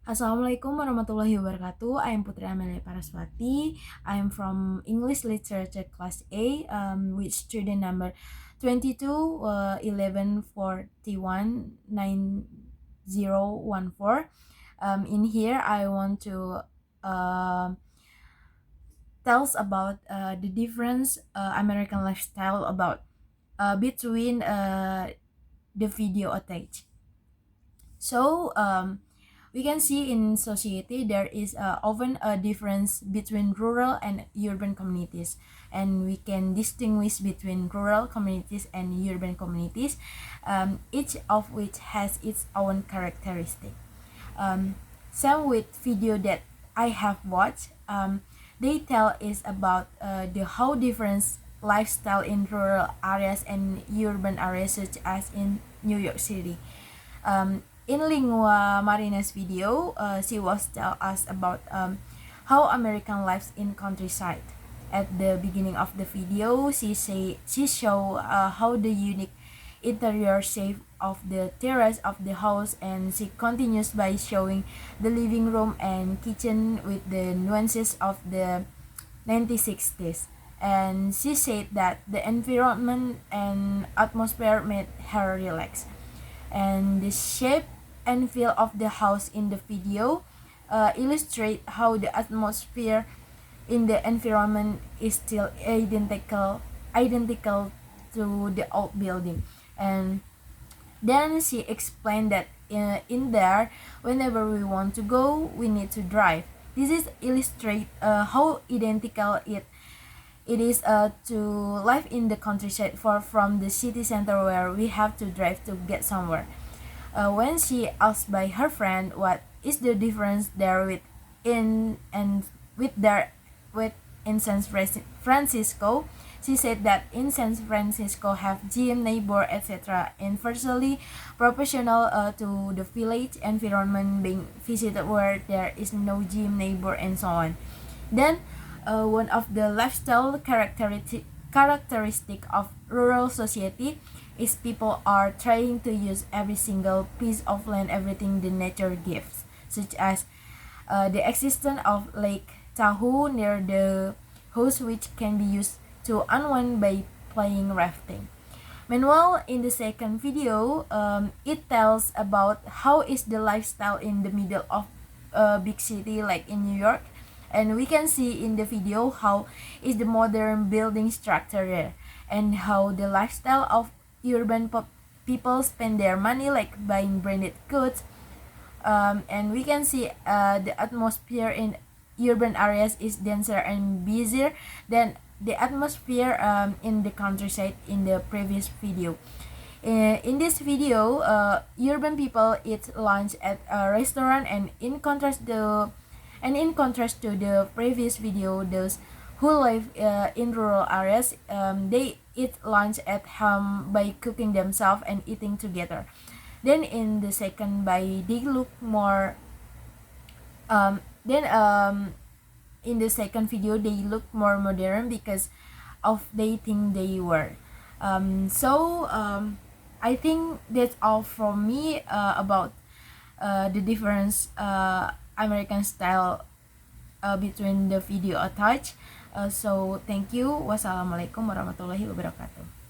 Assalamualaikum warahmatullahi wabarakatuh. I am Putri Amelia Paraswati. I am from English Literature Class A, with student number 22 11 41 9014. In here, I want to tells about the difference American lifestyle about between the video attached. So we can see in society there is often a difference between rural and urban communities, and we can distinguish between rural communities and urban communities, each of which has its own characteristic. Um, Some with video that I have watched, they tell is about the how different lifestyle in rural areas and urban areas such as in New York City. In Lingua Marina's video, she was tell us about how American lives in countryside. At the beginning of the video, she show how the unique interior shape of the terrace of the house, and she continues by showing the living room and kitchen with the nuances of the 1960s. And she said that the environment and atmosphere made her relax, and the shape and feel of the house in the video illustrate how the atmosphere in the environment is still identical to the old building. And then she explained that in there, whenever we want to go, we need to drive. This is illustrate how identical it is to live in the countryside far from the city center where we have to drive to get somewhere. When she asked by her friend what is the difference there with in and with their with in Francisco, she said that in San Francisco have gym, neighbor, etc. inversely proportional to the village environment being visited where there is no gym, neighbor, and so on. Then one of the lifestyle characteristic of rural society is people are trying to use every single piece of land, everything the nature gives, such as the existence of Lake Tahoe near the house, which can be used to unwind by playing rafting. Meanwhile, in the second video, it tells about how is the lifestyle in the middle of a big city like in New York, and we can see in the video how is the modern building structure there, and how the lifestyle of urban people spend their money like buying branded goods. And we can see the atmosphere in urban areas is denser and busier than the atmosphere in the countryside in the previous video. In this video, urban people eat lunch at a restaurant, and in contrast to the previous video, those who live in rural areas, they eat lunch at home by cooking themselves and eating together. Then in the second by they look more then in the second video they look more modern because of they think they were. I think that's all from me about the difference American style between the video attached. So thank you. Wassalamualaikum warahmatullahi wabarakatuh.